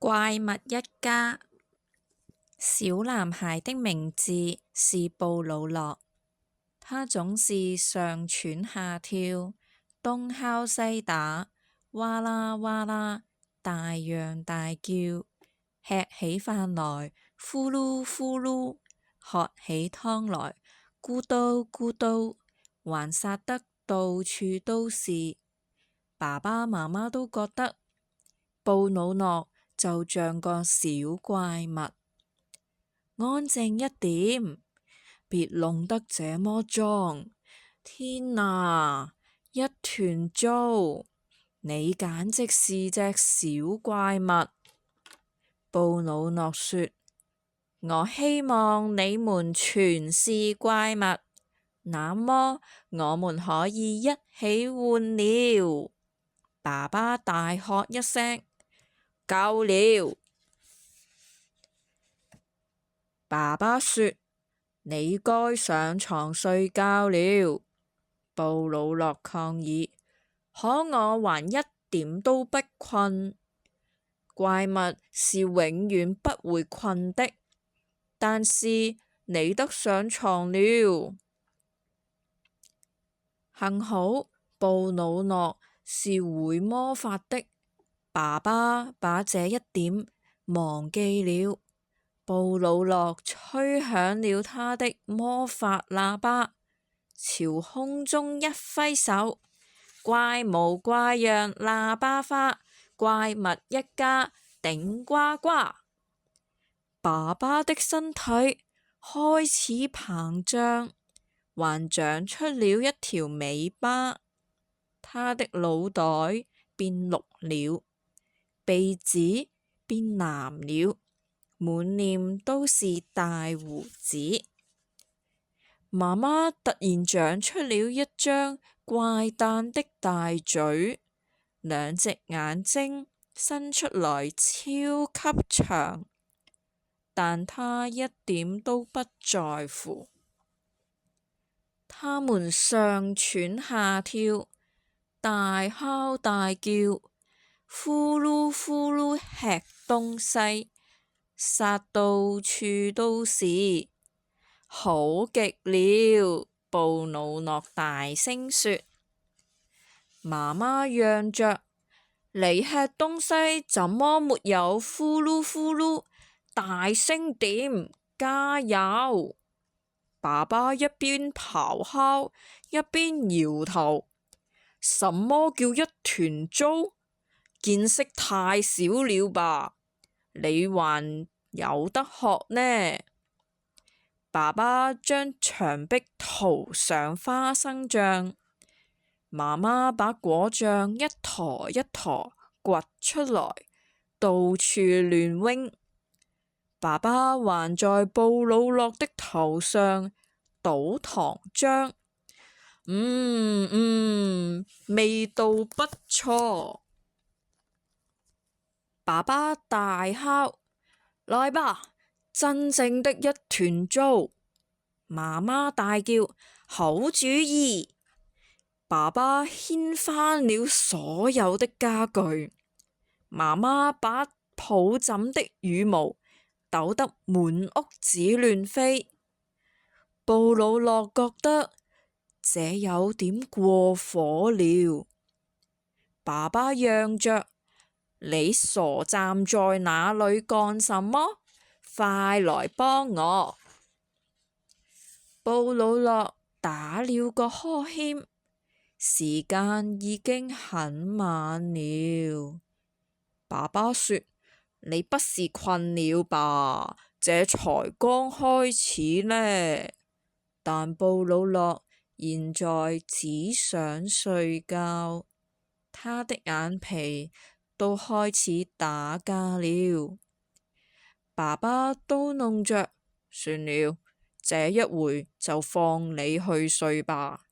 怪物一家。小男孩的名字是布魯諾，他總是上蹿下跳，東敲西打，哇啦哇啦，大嚷大叫，吃起飯來呼嚕呼嚕，喝起湯來咕嘟咕嘟，還殺得到處都是。爸爸媽媽都覺得布魯諾就像個小怪物，安靜一點，別弄得這麼髒。天哪，一團糟！你簡直是隻小怪物。布魯諾說：我希望你們全是怪物，那麼我們可以一起玩了。爸爸大喝一聲：夠了！爸爸說：你該上床睡覺了。布魯諾抗議：可我還一點都不困。怪物是永遠不會困的，但是你得上床了。幸好布魯諾是會魔法的，爸爸把這一點忘記了。布魯諾吹響了他的魔法喇叭，朝空中一揮手，怪模怪樣喇叭花，怪物一家頂呱呱。爸爸的身體開始膨脹，還長出了一條尾巴，他的腦袋變綠了，鼻子變藍了，滿臉都是大鬍子。媽媽突然長出了一張怪誕的大嘴，兩隻眼睛伸出來超級長，但她一點都不在乎。他們上蹿下跳，大敲大叫，呼嚕呼嚕吃東西，殺到處都是。好極了！布魯諾大聲說。媽媽嚷着：你吃東西怎麼沒有呼嚕呼嚕？大聲點，加油！爸爸一邊咆哮一邊搖頭。什麼叫一團糟？見識太少了吧？你還有得學呢！爸爸將牆壁塗上花生醬，媽媽把果醬一坨一坨掘出來，到處亂扔。爸爸還在布魯諾的頭上倒糖漿，味道不錯。爸爸大喊：來吧，真正的一團糟！媽媽大叫：好主意！爸爸掀翻了所有的家具，媽媽把抱枕的羽毛抖得滿屋子亂飛。布魯諾覺得這有點過火了。爸爸嚷着：你傻站在那裏幹什麼？快來幫我！布魯諾打了個呵欠，時間已經很晚了。爸爸說：你不是困了吧？這才剛開始呢。但布魯諾現在只想睡覺，他的眼皮都開始打架了。爸爸嘟囔着：算了，這一回就放你去睡吧。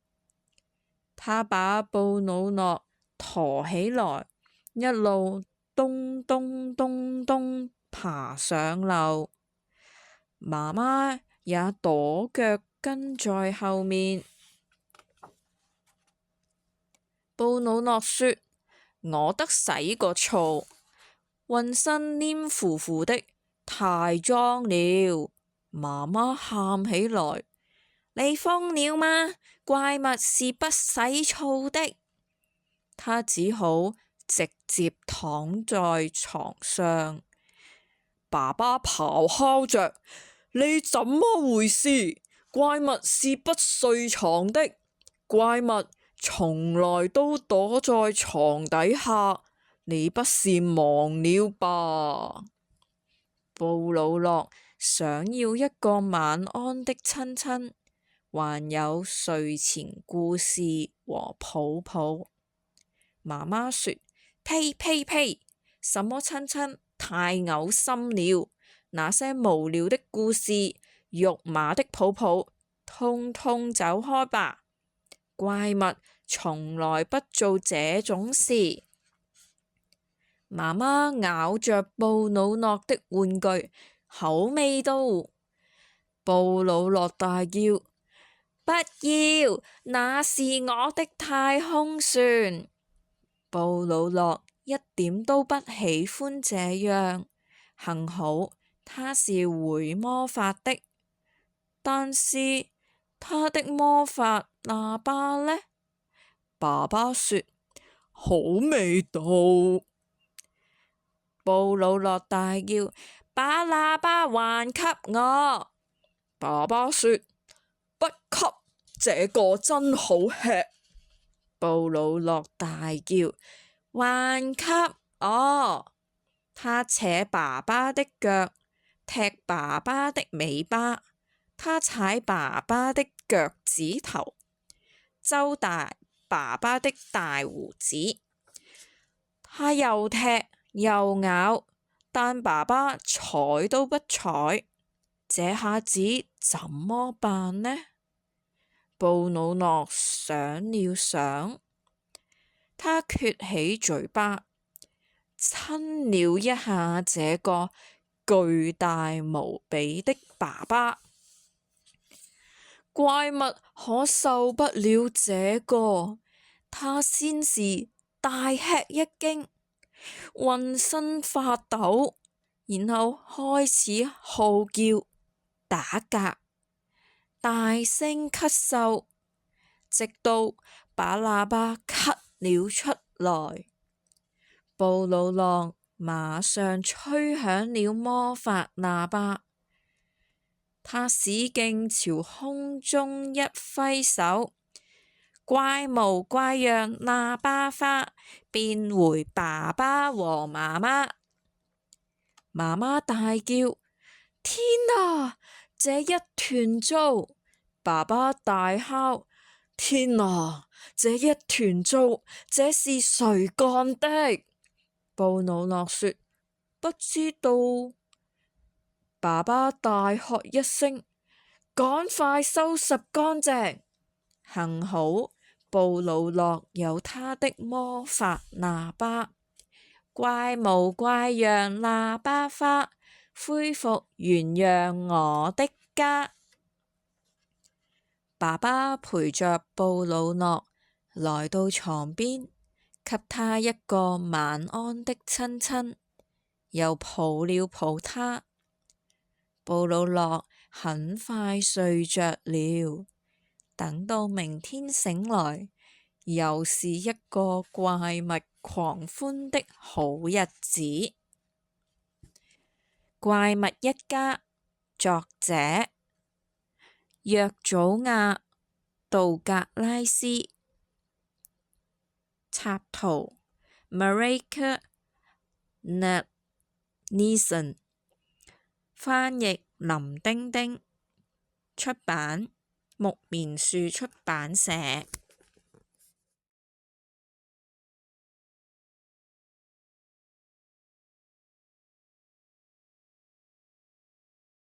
他把布魯諾馱起來，一路咚咚咚咚爬上樓。媽媽也跺腳跟在後面。布魯諾說：我得洗個澡。渾身黏糊糊的，太髒了。媽媽喊起來：你瘋了嗎？怪物是不洗澡的。她只好直接躺在床上。爸爸咆哮着：你怎麼回事？怪物是不睡床的。怪物從來都躲在床底下，你不是忘了吧？布魯諾想要一個晚安的親親，還有睡前故事和抱抱。媽媽說：呸呸呸！什麼親親？太嘔心了！那些無聊的故事、肉麻的抱抱，通通走開吧！怪物從來不做這種事。媽媽咬着布魯諾的玩具，好味道。布魯諾大叫：不要！那是我的太空船。布魯諾一點都不喜歡這樣，幸好他是會魔法的，但是他的魔法喇叭呢？爸爸說：好味道。布魯諾大叫：把喇叭還給我。爸爸說：不給，這個真好吃。布魯諾大叫：還給我！他扯爸爸的腳，踢爸爸的尾巴，他踩爸爸的腳趾頭，揪大爸爸的大鬍子。他又踢又咬，但爸爸睬都不睬。這下子怎麼辦呢？布魯諾想了想，他撅起嘴巴，親了一下這個巨大無比的爸爸。怪物可受不了這個，他先是大吃一驚，渾身發抖，然後開始號叫、打嗝、大聲咳嗽，直到把喇叭咳了出來。布魯諾馬上吹響了魔法喇叭，他使勁朝空中一揮手，怪模怪樣喇叭花變回爸爸和媽媽。媽媽大叫：天啊！這一團糟！爸爸大喊：天啊！這一團糟！這是誰幹的？布魯諾說：不知道。爸爸大喝一聲：趕快收拾乾淨！幸好布魯諾有他的魔法喇叭，怪模怪樣喇叭花恢復原樣我的家。爸爸陪着布魯諾來到床邊，給他一個晚安的親親，又抱了抱他。布魯諾很快睡着了。等到明天醒來，又是一個怪物狂歡的好日子。怪物一家，作者約祖亞·杜格拉斯，插圖 Marika Nielsen，翻譯林丁丁，出版木棉樹出版社。